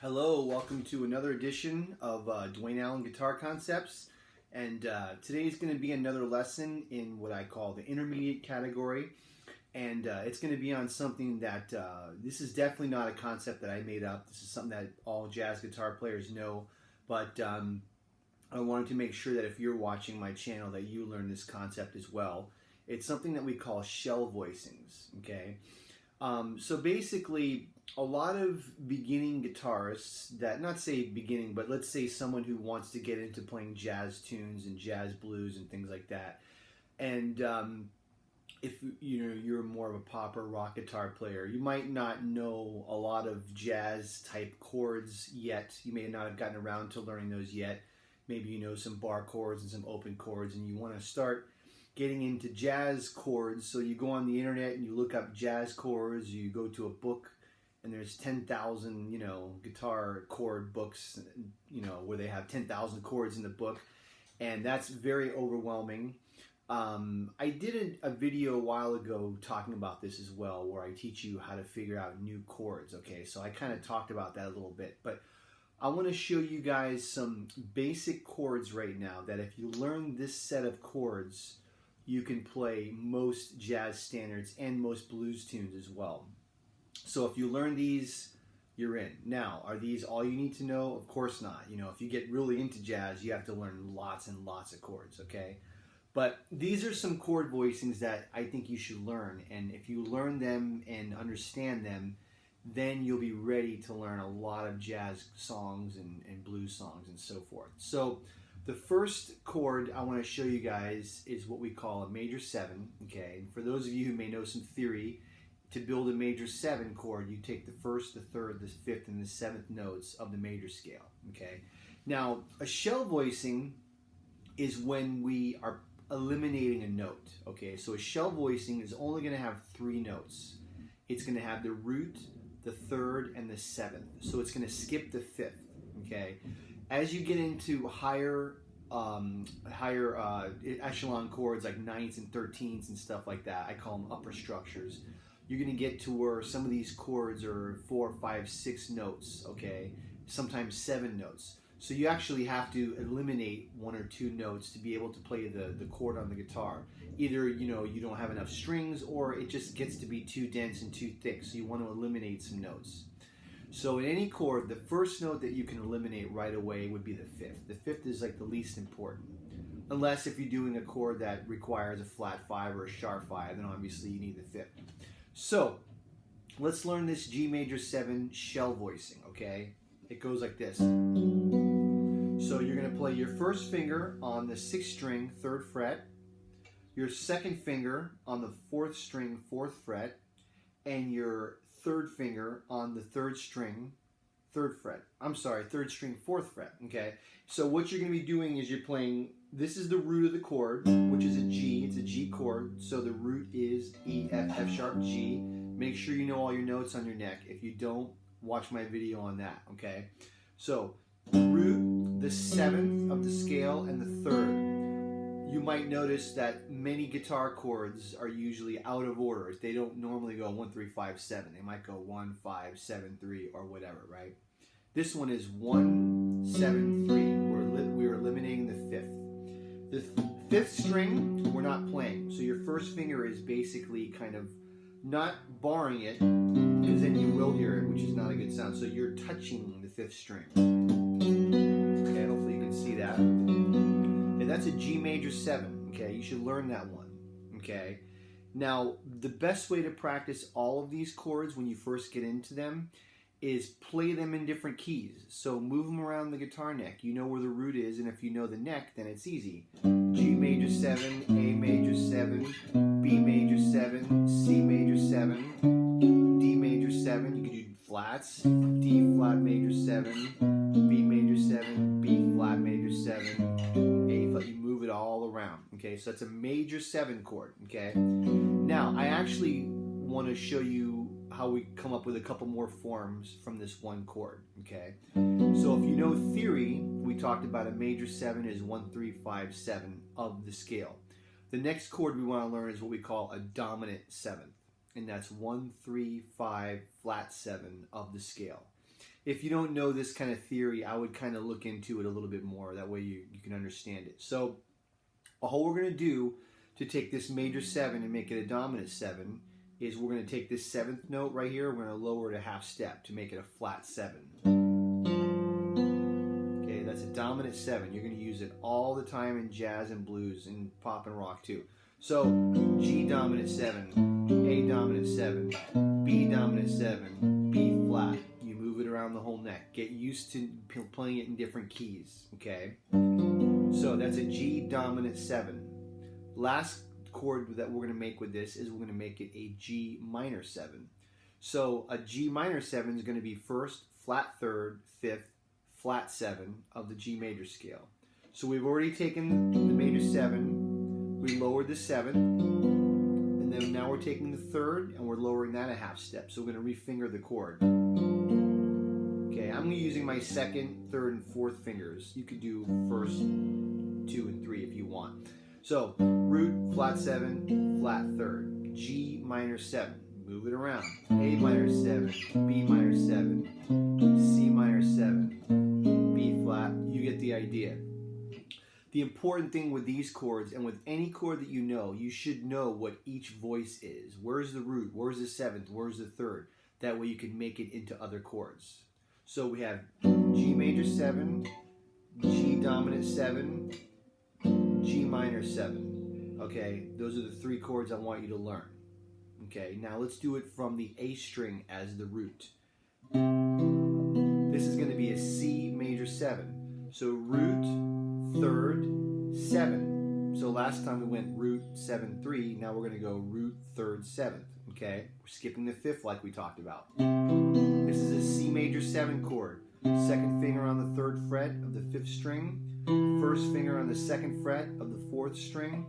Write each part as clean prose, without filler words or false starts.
Hello, welcome to another edition of Dwayne Allen Guitar Concepts, and today is going to be another lesson in what I call the intermediate category, and it's going to be on something that this is definitely not a concept that I made up. This is something that all jazz guitar players know, but I wanted to make sure that if you're watching my channel that you learn this concept as well. It's something that we call shell voicings, okay? So basically, a lot of beginning guitarists that, not say beginning, but let's say someone who wants to get into playing jazz tunes and jazz blues and things like that, and if you're more of a pop or rock guitar player, you might not know a lot of jazz type chords yet. You may not have gotten around to learning those yet. Maybe you know some bar chords and some open chords, and you want to start getting into jazz chords. So you go on the internet and you look up jazz chords, you go to a book, and there's 10,000, guitar chord books, where they have 10,000 chords in the book, and that's very overwhelming. I did a video a while ago talking about this as well, where I teach you how to figure out new chords, okay? So I kind of talked about that a little bit, but I want to show you guys some basic chords right now that if you learn this set of chords, you can play most jazz standards and most blues tunes as well. So if you learn these, you're in. Now, are these all you need to know? Of course not. If you get really into jazz, you have to learn lots and lots of chords, okay? But these are some chord voicings that I think you should learn. And if you learn them and understand them, then you'll be ready to learn a lot of jazz songs and blues songs and so forth. So the first chord I want to show you guys is what we call a major 7, okay? And for those of you who may know some theory, to build a major 7 chord, you take the first, the third, the fifth, and the 7th notes of the major scale, okay? Now, a shell voicing is when we are eliminating a note, okay? So a shell voicing is only going to have 3 notes. It's going to have the root, the third, and the 7th. So it's going to skip the 5th, okay? As you get into higher echelon chords like 9ths and 13ths and stuff like that, I call them upper structures, you're going to get to where some of these chords are 4, 5, 6 notes, okay? Sometimes 7 notes. So you actually have to eliminate 1 or 2 notes to be able to play the chord on the guitar. Either, you don't have enough strings, or it just gets to be too dense and too thick, so you want to eliminate some notes. So in any chord, the first note that you can eliminate right away would be the 5th. The 5th is like the least important. Unless if you're doing a chord that requires a flat 5 or a sharp 5, then obviously you need the 5th. So let's learn this G major 7 shell voicing, okay? It goes like this. So you're going to play your first finger on the 6th string, 3rd fret, your second finger on the 4th string, 4th fret, and your third finger on the 3rd string, 3rd fret. I'm sorry, 3rd string, 4th fret, okay? So what you're going to be doing is you're playing, this is the root of the chord, which is a G. It's a G chord, so the root is E, F, F sharp, G. Make sure you know all your notes on your neck. If you don't, watch my video on that, okay? So, root, the 7th of the scale, and the 3rd. You might notice that many guitar chords are usually out of order. They don't normally go 1, 3, 5, 7. They might go 1, 5, 7, 3, or whatever, right? This one is 1, 7, 3. We're eliminating the 5th. The 5th string, we're not playing. So your first finger is basically kind of not barring it, because then you will hear it, which is not a good sound. So you're touching the 5th string. Okay, hopefully you can see that. And that's a G major 7, okay? You should learn that one, okay? Now, the best way to practice all of these chords when you first get into them is play them in different keys. So move them around the guitar neck. You know where the root is, and if you know the neck, then it's easy. G major 7, A major 7, B major 7, C major 7, D major 7. You can do flats, D flat major 7, B major 7, B flat major 7, A flat. You move it all around, okay? So that's a major 7 chord, okay? Now, I actually want to show you how we come up with a couple more forms from this one chord, okay? So if you know theory, we talked about a major 7 is 1, 3, 5, 7 of the scale. The next chord we want to learn is what we call a dominant 7th, and that's 1, 3, 5, flat 7 of the scale. if you don't know this kind of theory, I would kind of look into it a little bit more. That way you can understand it. So all we're going to do to take this major 7 and make it a dominant 7 is we're going to take this 7th note right here, we're going to lower it a half step to make it a flat 7. Okay, that's a dominant 7. You're going to use it all the time in jazz and blues and pop and rock too. So G dominant 7, A dominant 7, B dominant 7, B flat. You move it around the whole neck. Get used to playing it in different keys, okay? So that's a G dominant 7. Last chord that we're going to make with this is we're going to make it a G minor 7. So a G minor 7 is going to be 1st, flat 3rd, 5th, flat 7 of the G major scale. So we've already taken the major 7, we lowered the 7, and then now we're taking the 3rd and we're lowering that a half step. So we're going to refinger the chord. Okay, I'm using my 2nd, 3rd, and 4th fingers. You could do 1st, 2, and 3 if you want. So root, flat 7, flat 3rd, G minor 7. Move it around. A minor 7, B minor 7, C minor 7, B flat. You get the idea. The important thing with these chords, and with any chord that you should know what each voice is. Where's the root? Where's the 7th? Where's the 3rd? That way you can make it into other chords. So we have G major 7, G dominant 7, G minor 7. Okay, those are the 3 chords I want you to learn. Okay, now let's do it from the A string as the root. This is going to be a C major 7. So root, 3rd, 7. So last time we went root, 7, 3. Now we're going to go root, 3rd, 7th. Okay, we're skipping the 5th like we talked about. This is a C major 7 chord. 2nd finger on the 3rd fret of the 5th string. 1st finger on the 2nd fret of the 4th string.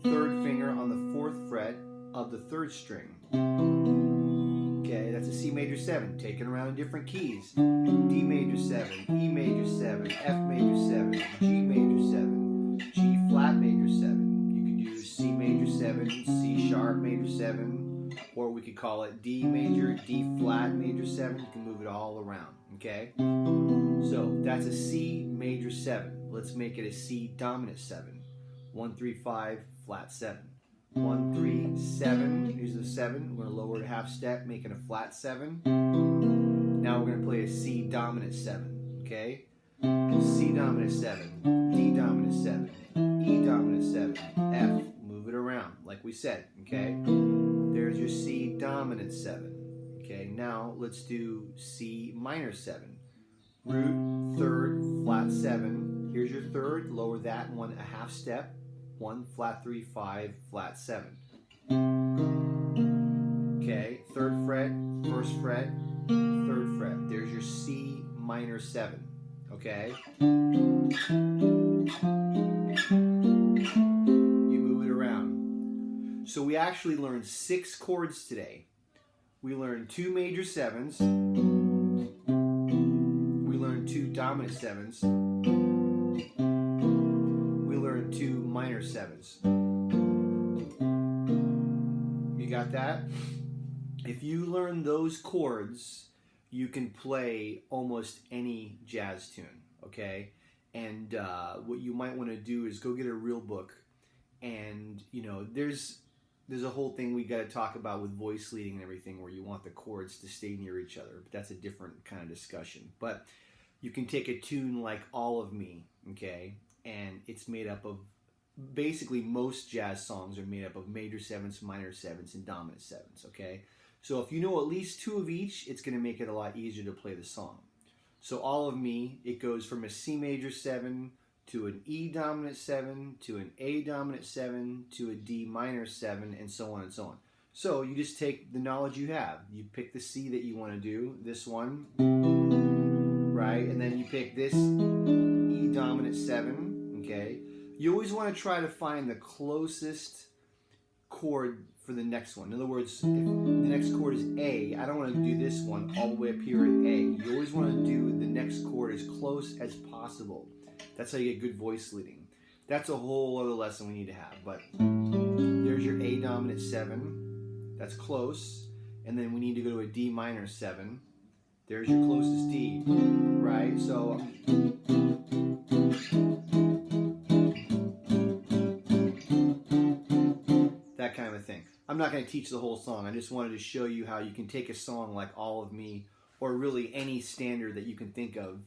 3rd finger on the 4th fret of the 3rd string. Okay, that's a C major 7, taken around in different keys. D major 7, E major 7, F major 7, G major 7, G flat major 7. You could use C major 7, C sharp major 7, or we could call it D major, D flat major 7. You can move it all around, okay? So that's a C major 7. Let's make it a C dominant 7. 1, 3, 5, flat 7. 1, 3, 7. Here's the 7. We're going to lower it a half step, making a flat 7. Now we're going to play a C dominant 7. Okay? C dominant 7. D dominant 7. E dominant 7. F. Move it around, like we said. Okay? There's your C dominant 7. Okay? Now let's do C minor 7. Root, 3rd, flat 7. Here's your 3rd. Lower that one a half step. 1, flat 3, 5, flat 7. Okay, 3rd fret, 1st fret, 3rd fret. There's your C minor 7. Okay? You move it around. So we actually learned 6 chords today. We learned 2 major 7s. We learned 2 dominant 7s. We learned 2 minor 7s. You got that? If you learn those chords, you can play almost any jazz tune, okay? And what you might want to do is go get a real book, and there's a whole thing we got to talk about with voice leading and everything, where you want the chords to stay near each other, but that's a different kind of discussion. But you can take a tune like All of Me, okay, and it's made up of, basically most jazz songs are made up of major 7s, minor 7s, and dominant 7s, okay? So if you know at least 2 of each, it's going to make it a lot easier to play the song. So All of Me, it goes from a C major 7 to an E dominant 7 to an A dominant 7 to a D minor 7, and so on and so on. So you just take the knowledge you have. You pick the C that you want to do, this one, right? And then you pick this E dominant 7, okay? You always want to try to find the closest chord for the next one. In other words, if the next chord is A, I don't want to do this one all the way up here at A. You always want to do the next chord as close as possible. That's how you get good voice leading. That's a whole other lesson we need to have. But there's your A dominant 7. That's close. And then we need to go to a D minor 7. There's your closest D, right? So that kind of thing. I'm not going to teach the whole song. I just wanted to show you how you can take a song like All of Me, or really any standard that you can think of,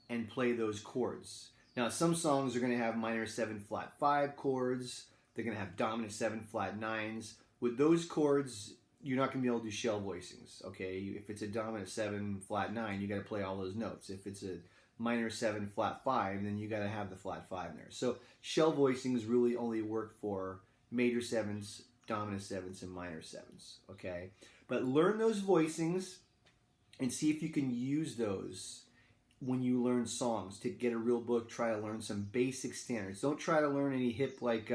and play those chords. Now, some songs are going to have minor 7 flat 5 chords. They're going to have dominant 7 flat 9s. With those chords, you're not going to be able to do shell voicings, okay? If it's a dominant 7 flat 9, you got to play all those notes. If it's a minor 7 flat 5, then you got to have the flat 5 in there. So shell voicings really only work for major 7s, dominant 7s, and minor 7s, okay? But learn those voicings and see if you can use those when you learn songs. To get a real book, try to learn some basic standards. Don't try to learn any hip like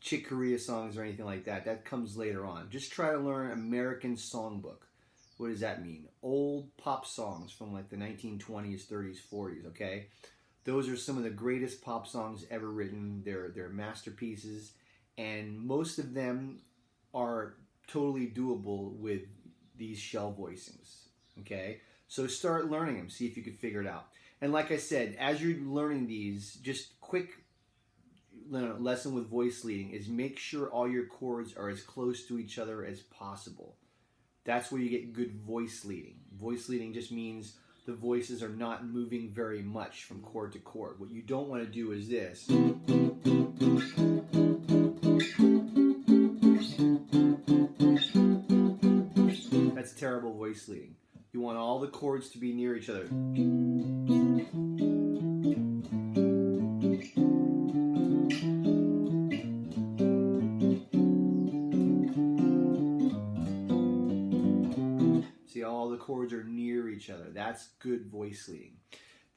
Chick Corea songs or anything like that. That comes later on. Just try to learn American songbook. What does that mean? Old pop songs from like the 1920s, 30s, 40s, okay? Those are some of the greatest pop songs ever written. They're masterpieces, and most of them are totally doable with these shell voicings, okay? So start learning them. See if you can figure it out. And like I said, as you're learning these, just quick lesson with voice leading is make sure all your chords are as close to each other as possible. That's where you get good voice leading. Voice leading just means the voices are not moving very much from chord to chord. What you don't want to do is this. That's terrible voice leading. You want all the chords to be near each other. See, all the chords are near each other. That's good voice leading.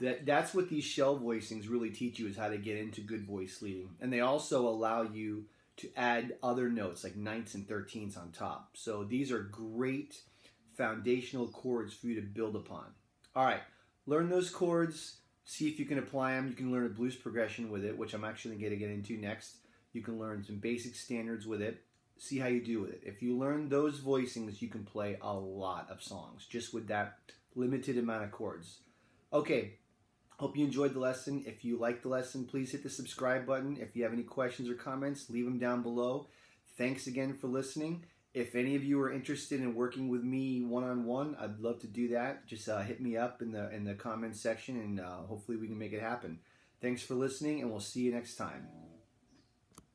That's what these shell voicings really teach you, is how to get into good voice leading. And they also allow you to add other notes like ninths and 13ths on top. So these are great foundational chords for you to build upon. All right, learn those chords, see if you can apply them. You can learn a blues progression with it, which I'm actually going to get into next. You can learn some basic standards with it. See how you do with it. If you learn those voicings, you can play a lot of songs just with that limited amount of chords. Okay, hope you enjoyed the lesson. If you liked the lesson, please hit the subscribe button. If you have any questions or comments, leave them down below. Thanks again for listening. If any of you are interested in working with me one-on-one, I'd love to do that. Just hit me up in the comments section, and hopefully we can make it happen. Thanks for listening, and we'll see you next time.